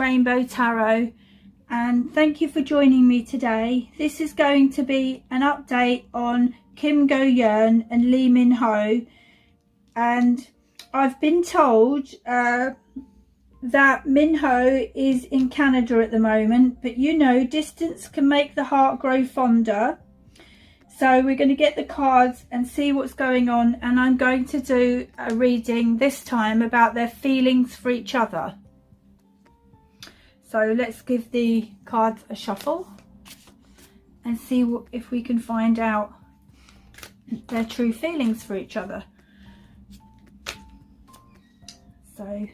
Rainbow Tarot, and thank you for joining me today. This is going to be an update on Kim Go-yeon and Lee Min-ho, and I've been told that Min-ho is in Canada at the moment, but you know, distance can make the heart grow fonder. So we're going to get the cards and see what's going on, and I'm going to do a reading this time about their feelings for each other. So let's give the cards a shuffle and see if we can find out their true feelings for each other. So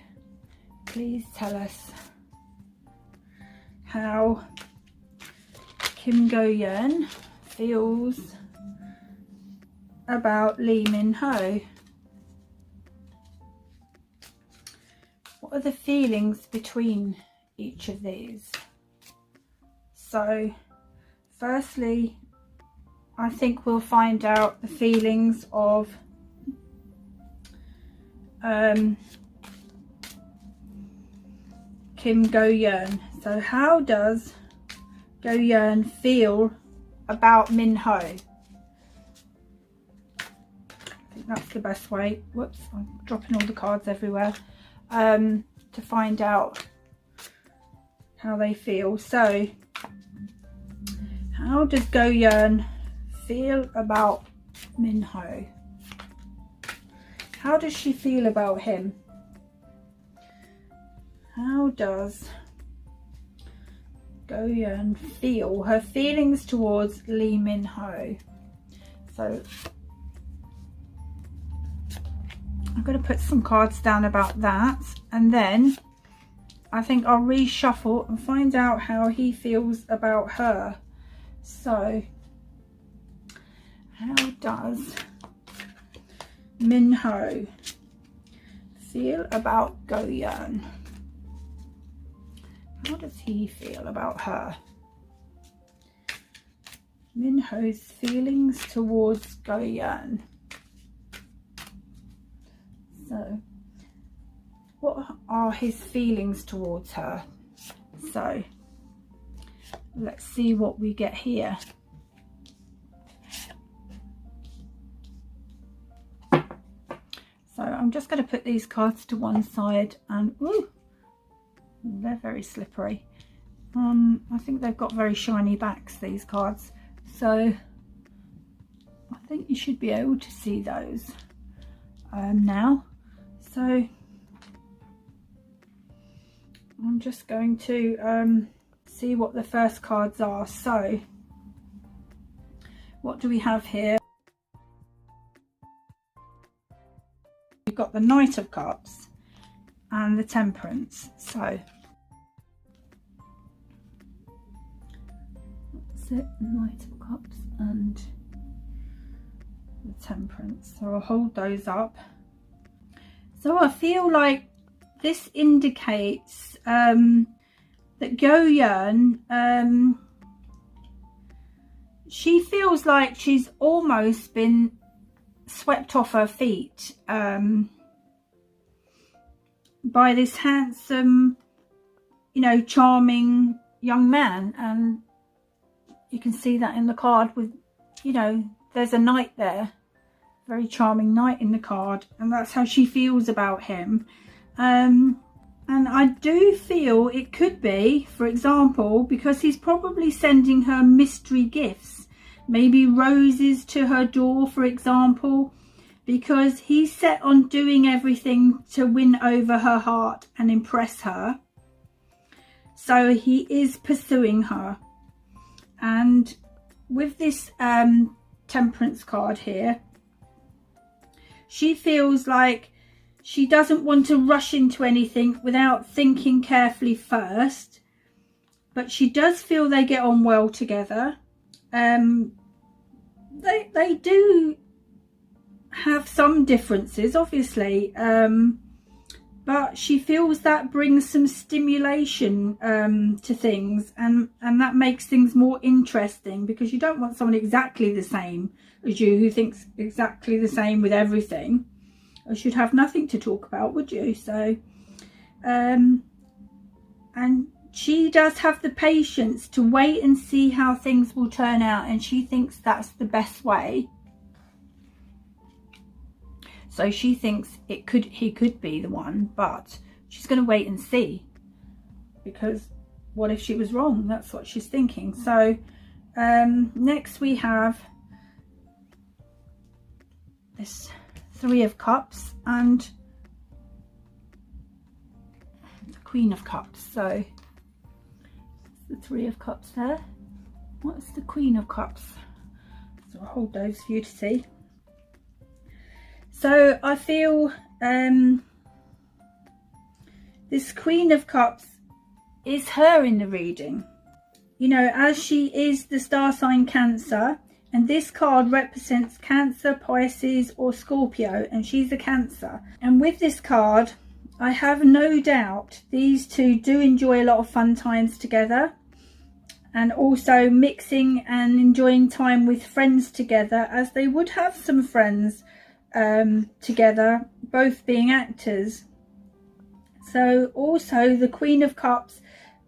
please tell us how Kim Go-yeon feels about Lee Min-ho. What are the feelings between each of these? So firstly, I think we'll find out the feelings of Kim Go-yeon. So how does Go-yeon feel about Min-ho? I think that's the best way. Whoops, I'm dropping all the cards everywhere. To find out how they feel. So how does Go-yeon feel about Min-ho? How does she feel about him? How does Go-yeon feel, her feelings towards Lee Min-ho? So I'm going to put some cards down about that, and then I think I'll reshuffle and find out how he feels about her. So how does Min-ho feel about Go-yeon? How does he feel about her? Min-ho's feelings towards Go-yeon. So what are his feelings towards her? So let's see what we get here. So I'm just going to put these cards to one side, and ooh, they're very slippery. I think they've got very shiny backs, these cards, so I think you should be able to see those now. So I'm just going to see what the first cards are. So what do we have here? We've got the Knight of Cups and the Temperance. So that's it, Knight of Cups and the Temperance. So I'll hold those up. So I feel like this indicates that Go-yeon, she feels like she's almost been swept off her feet by this handsome, you know, charming young man. And you can see that in the card with, you know, there's a knight there, very charming knight in the card, and that's how she feels about him. And I do feel it could be, for example, because he's probably sending her mystery gifts, maybe roses to her door, for example, because he's set on doing everything to win over her heart and impress her. So he is pursuing her. And with this Temperance card here, she feels like she doesn't want to rush into anything without thinking carefully first, but she does feel they get on well together. They do have some differences, obviously, but she feels that brings some stimulation to things, and that makes things more interesting, because you don't want someone exactly the same as you who thinks exactly the same with everything. Or you'd have nothing to talk about, would you? So and and she does have the patience to wait and see how things will turn out, and she thinks that's the best way. So she thinks he could be the one, but she's going to wait and see, because what if she was wrong? That's what she's thinking. So next we have this Three of Cups and the Queen of Cups. So the Three of Cups there. What's the Queen of Cups? So I'll hold those for you to see. So I feel this Queen of Cups is her in the reading. You know, as she is the star sign Cancer, and this card represents Cancer, Pisces or Scorpio, and she's a Cancer. And with this card, I have no doubt these two do enjoy a lot of fun times together, and also mixing and enjoying time with friends together, as they would have some friends together, both being actors. So also the Queen of Cups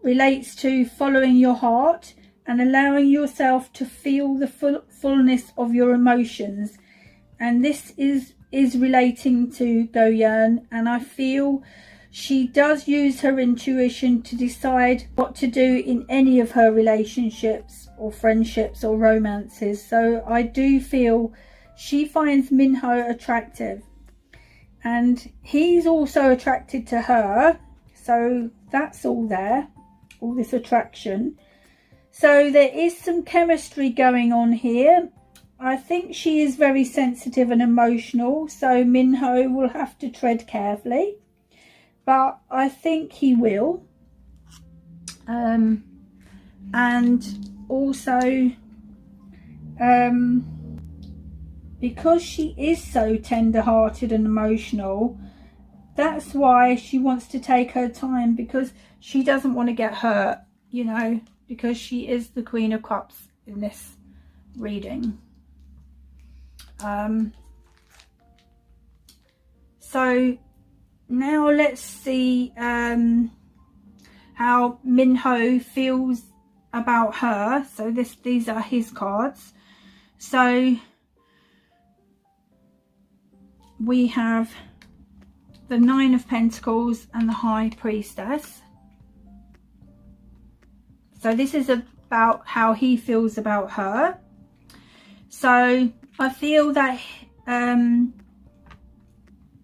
relates to following your heart and allowing yourself to feel the fullness of your emotions, and this is relating to EUN, and I feel she does use her intuition to decide what to do in any of her relationships or friendships or romances. So I do feel she finds Minho attractive, and he's also attracted to her, so that's all there, all this attraction. So there is some chemistry going on here. I think she is very sensitive and emotional, so Minho will have to tread carefully, but I think he will. And also because she is so tender-hearted and emotional, that's why she wants to take her time, because she doesn't want to get hurt, you know, because she is the Queen of Cups in this reading. So now let's see how Minho feels about her. So these are his cards. So we have the Nine of Pentacles and the High Priestess. So this is about how he feels about her. So I feel that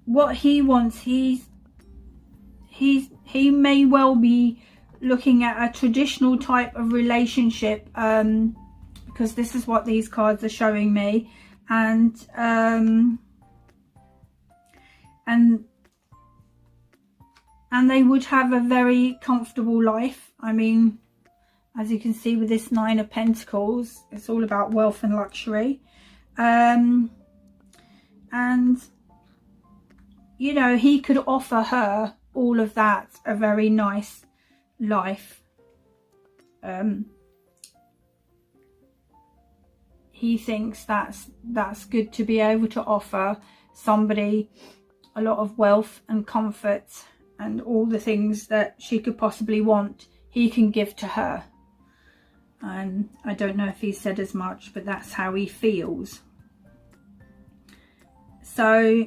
what he wants, he may well be looking at a traditional type of relationship, because this is what these cards are showing me, and they would have a very comfortable life. I mean, as you can see with this Nine of Pentacles, it's all about wealth and luxury. And, you know, he could offer her all of that, a very nice life. He thinks that's good to be able to offer somebody a lot of wealth and comfort and all the things that she could possibly want, he can give to her. And I don't know if he said as much, but that's how he feels. So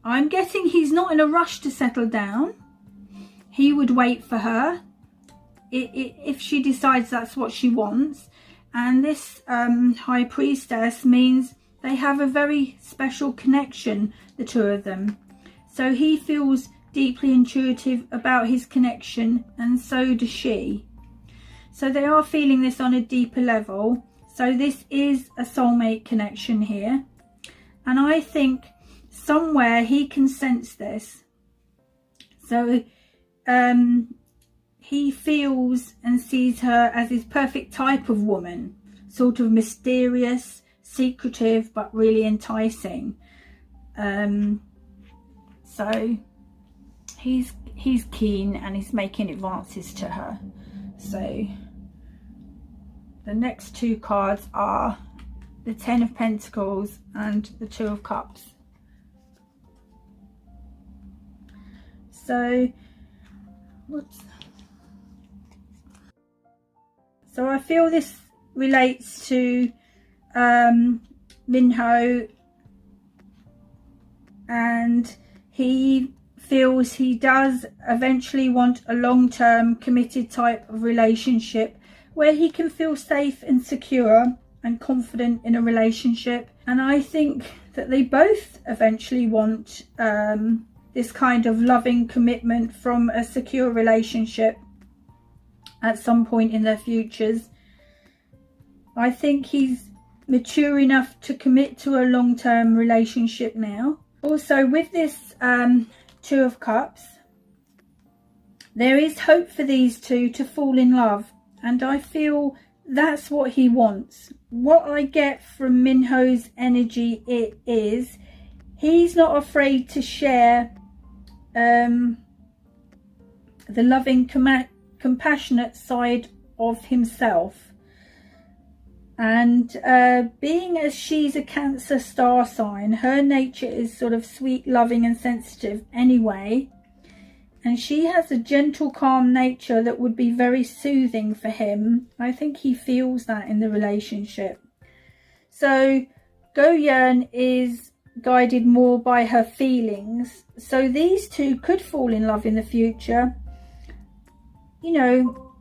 I'm guessing he's not in a rush to settle down. He would wait for her if she decides that's what she wants. And this High Priestess means they have a very special connection, the two of them. So he feels deeply intuitive about his connection, and so does she. So they are feeling this on a deeper level. So this is a soulmate connection here. And I think somewhere he can sense this. So he feels and sees her as his perfect type of woman. Sort of mysterious, secretive, but really enticing. So he's keen and he's making advances to her. So the next two cards are the Ten of Pentacles and the Two of Cups. So, whoops. So I feel this relates to Minho, and he feels he does eventually want a long-term committed type of relationship where he can feel safe and secure and confident in a relationship. And I think that they both eventually want this kind of loving commitment from a secure relationship at some point in their futures. I think he's mature enough to commit to a long-term relationship now. Also, with this Two of Cups, there is hope for these two to fall in love, and I feel that's what he wants. What I get from Minho's energy is he's not afraid to share the loving, compassionate side of himself. And being as she's a Cancer star sign, her nature is sort of sweet, loving and sensitive anyway. And she has a gentle, calm nature that would be very soothing for him. I think he feels that in the relationship. So Go-yeon is guided more by her feelings. So these two could fall in love in the future. You know,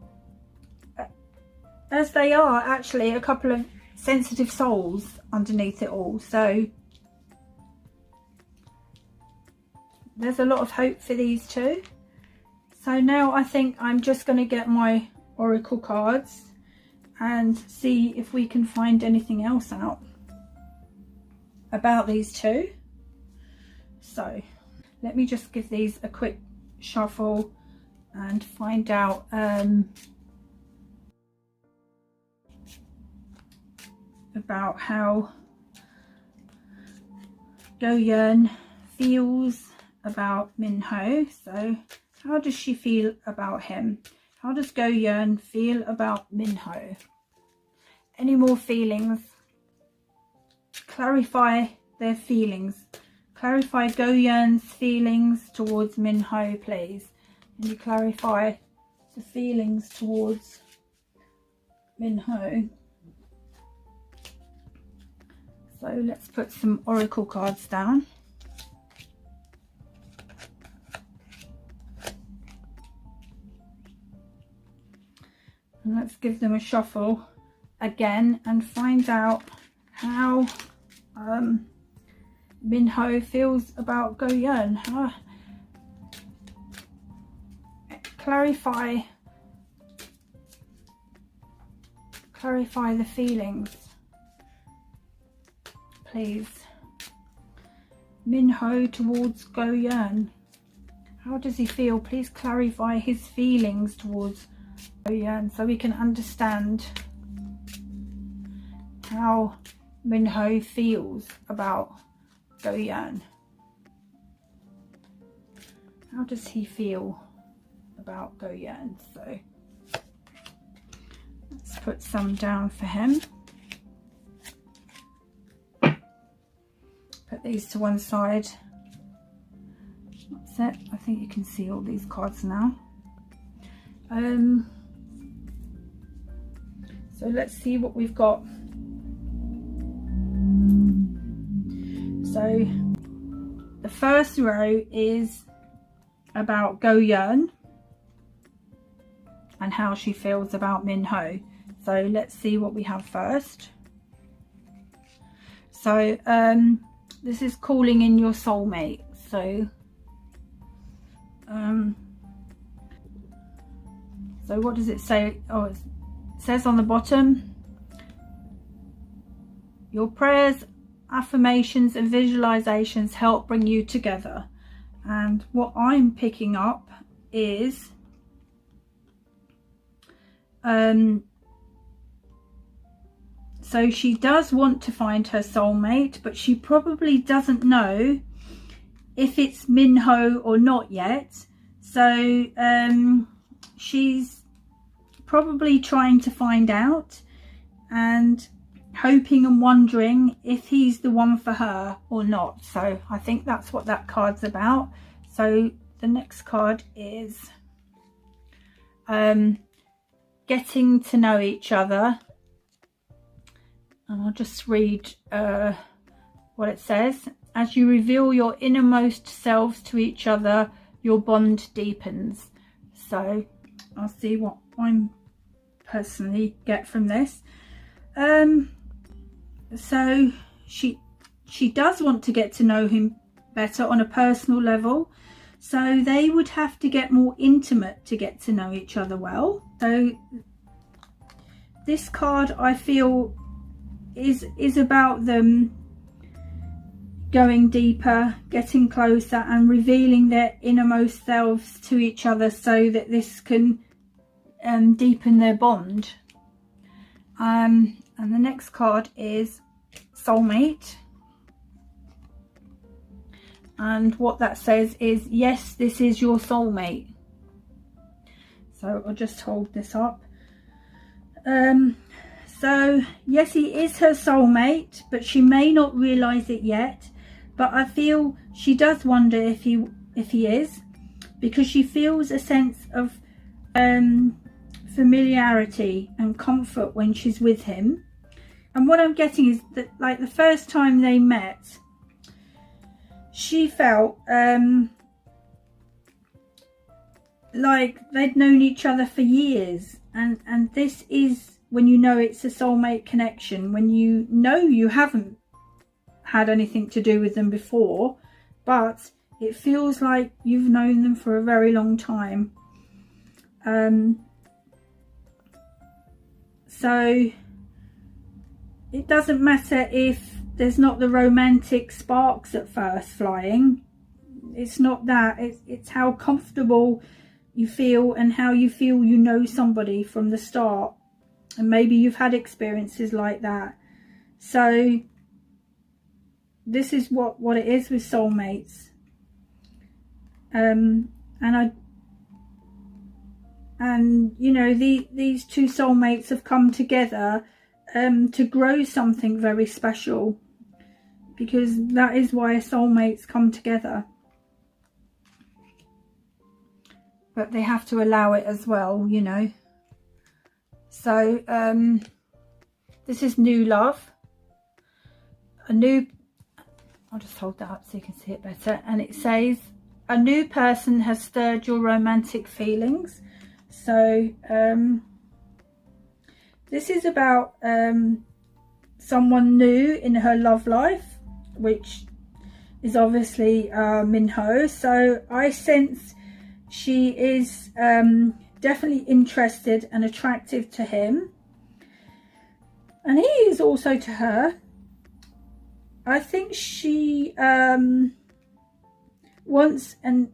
as they are actually a couple of sensitive souls underneath it all. So there's a lot of hope for these two. So now I think I'm just going to get my oracle cards and see if we can find anything else out about these two. So let me just give these a quick shuffle and find out about how Go-yeon feels about Minho. So how does she feel about him? How does Go-yeon feel about Minho? Any more feelings? Clarify their feelings. Clarify Go-yeon's feelings towards Minho, please. Can you clarify the feelings towards Minho? So let's put some oracle cards down. And let's give them a shuffle again and find out how Minho feels about Go-yeon. Clarify the feelings, please. Minho towards Go-yeon. How does he feel? Please clarify his feelings towards Go-yeon so we can understand how Minho feels about Go-yeon. How does he feel about Go-yeon? So let's put some down for him. Put these to one side. That's it. I think you can see all these cards now. So let's see what we've got. So the first row is about Go-yeon and how she feels about Minho. So let's see what we have first. So this is calling in your soulmate. So so what does it say? Oh, it says on the bottom, your prayers, affirmations and visualizations help bring you together. And what I'm picking up is so she does want to find her soulmate, but she probably doesn't know if it's Minho or not yet. So she's probably trying to find out and hoping and wondering if he's the one for her or not. So I think that's what that card's about. So the next card is get getting to know each other. And I'll just read what it says. As you reveal your innermost selves to each other, your bond deepens. So I'll see what I personally get from this. So she does want to get to know him better on a personal level. So they would have to get more intimate to get to know each other well. So this card, I feel, is about them going deeper, getting closer, and revealing their innermost selves to each other, so that this can deepen their bond. And the next card is soulmate, and what that says is, yes, this is your soulmate. So I'll just hold this up. So yes, he is her soulmate, but she may not realize it yet. But I feel she does wonder if he is, because she feels a sense of familiarity and comfort when she's with him. And what I'm getting is that, like, the first time they met, she felt like they'd known each other for years. And this is when you know it's a soulmate connection, when you know you haven't had anything to do with them before, but it feels like you've known them for a very long time. So it doesn't matter if there's not the romantic sparks at first flying. It's not that. It's how comfortable you feel, and how you feel you know somebody from the start. And maybe you've had experiences like that. So this is what it is with soulmates. And you know, these two soulmates have come together to grow something very special, because that is why soulmates come together. But they have to allow it as well, you know. So this is new love. I'll just hold that up so you can see it better. And it says, a new person has stirred your romantic feelings. So this is about someone new in her love life, which is obviously Minho. So I sense she is definitely interested and attractive to him, and he is also to her. I think she wants and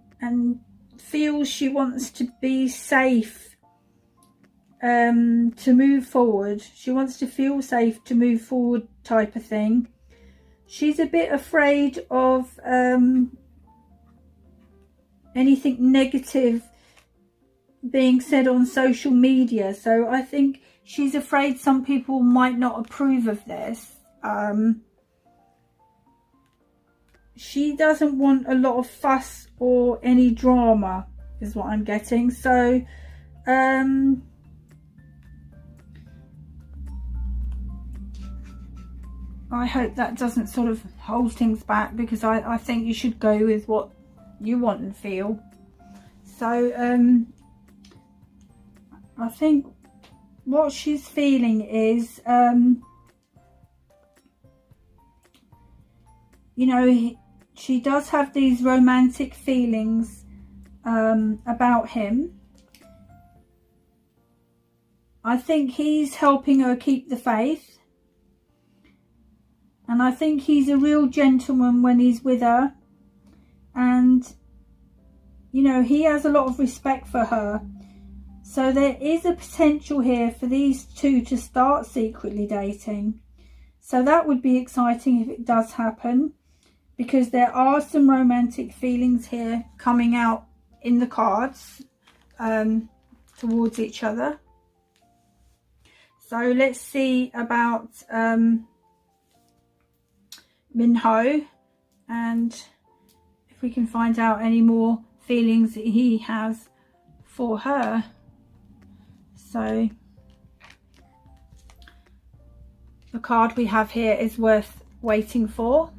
feels she wants to be safe to move forward. She wants to feel safe to move forward, type of thing. She's a bit afraid of anything negative being said on social media. So I think she's afraid some people might not approve of this. She doesn't want a lot of fuss or any drama, is what I'm getting. So I hope that doesn't sort of hold things back, because I think you should go with what you want and feel. So I think what she's feeling is, you know, she does have these romantic feelings about him. I think he's helping her keep the faith. And I think he's a real gentleman when he's with her. And, you know, he has a lot of respect for her. So there is a potential here for these two to start secretly dating. So that would be exciting if it does happen, because there are some romantic feelings here coming out in the cards towards each other. So let's see about Minho, and if we can find out any more feelings that he has for her. So the card we have here is worth waiting for.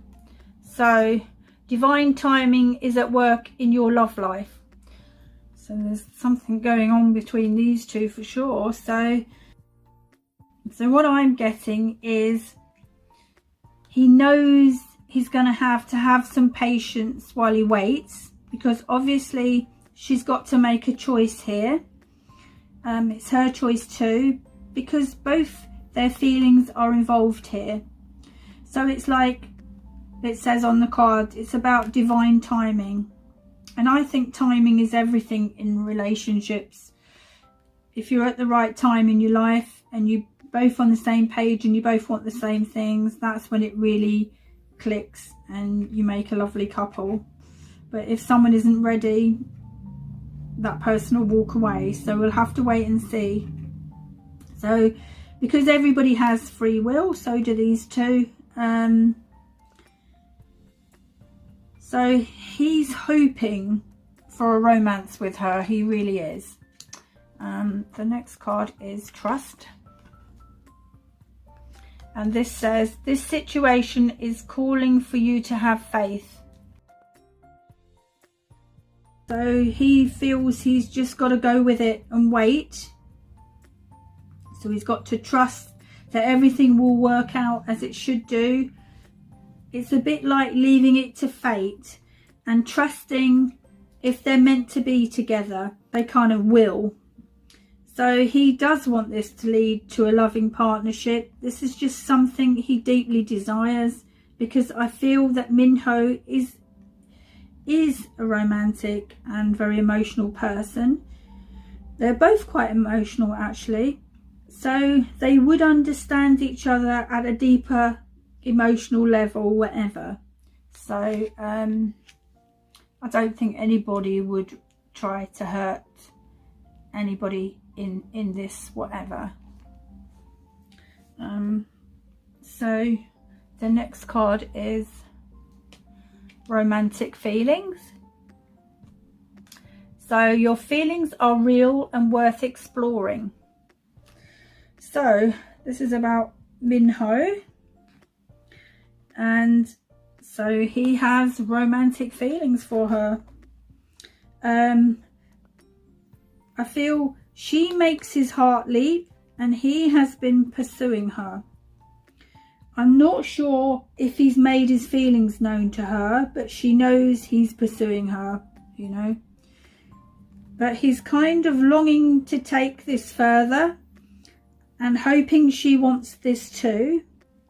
So divine timing is at work in your love life. So there's something going on between these two for sure. So what I'm getting is he knows he's going to have some patience while he waits, because obviously she's got to make a choice here. It's her choice too, because both their feelings are involved here. So it's like it says on the card, it's about divine timing. And I think timing is everything in relationships. If you're at the right time in your life and you both on the same page and you both want the same things, that's when it really clicks and you make a lovely couple. But if someone isn't ready, that person will walk away. So we'll have to wait and see. So because everybody has free will, so do these two. So he's hoping for a romance with her. He really is. The next card is Trust. And this says, this situation is calling for you to have faith. So he feels he's just got to go with it and wait. So he's got to trust that everything will work out as it should do. It's a bit like leaving it to fate and trusting if they're meant to be together, they kind of will. So he does want this to lead to a loving partnership. This is just something he deeply desires, because I feel that Minho is a romantic and very emotional person. They're both quite emotional actually. So they would understand each other at a deeper emotional level, whatever. So I don't think anybody would try to hurt anybody in this whatever. So the next card is Romantic Feelings. So your feelings are real and worth exploring. So this is about Minho, and so he has romantic feelings for her. I feel she makes his heart leap and he has been pursuing her. I'm not sure if he's made his feelings known to her, but she knows he's pursuing her, you know. But he's kind of longing to take this further and hoping she wants this too.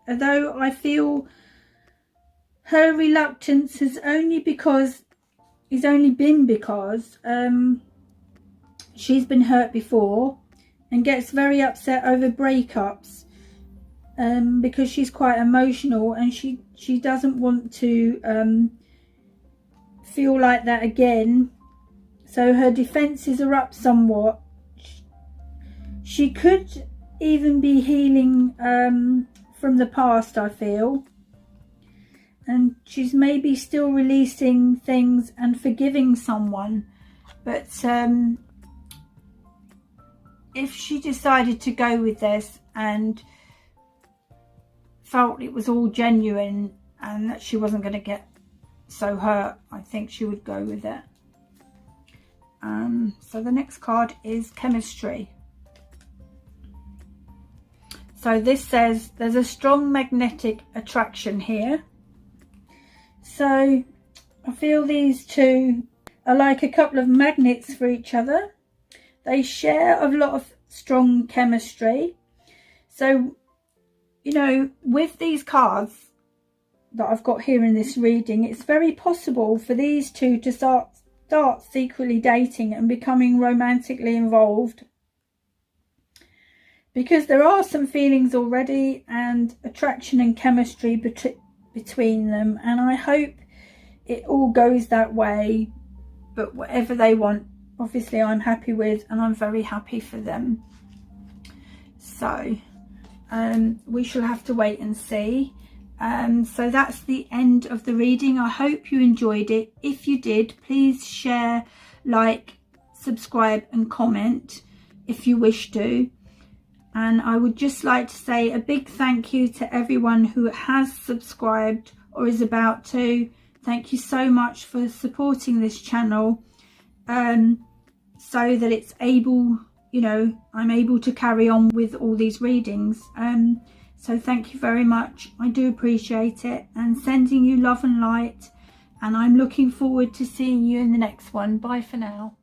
Although I feel her reluctance is only because she's been hurt before and gets very upset over breakups, because she's quite emotional and she doesn't want to feel like that again. So her defences are up somewhat. She could even be healing from the past, I feel. And she's maybe still releasing things and forgiving someone. But if she decided to go with this and felt it was all genuine and that she wasn't going to get so hurt, I think she would go with it. So the next card is Chemistry. So this says there's a strong magnetic attraction here. So I feel these two are like a couple of magnets for each other. They share a lot of strong chemistry. So, you know, with these cards that I've got here in this reading, it's very possible for these two to start secretly dating and becoming romantically involved, because there are some feelings already and attraction and chemistry between them, and I hope it all goes that way. But whatever they want, obviously I'm happy with, and I'm very happy for them. So we shall have to wait and see. So that's the end of the reading. I hope you enjoyed it. If you did, please share, like, subscribe and comment if you wish to. And I would just like to say a big thank you to everyone who has subscribed or is about to. Thank you so much for supporting this channel, so that it's able, you know, I'm able to carry on with all these readings. So thank you very much. I do appreciate it, and sending you love and light. And I'm looking forward to seeing you in the next one. Bye for now.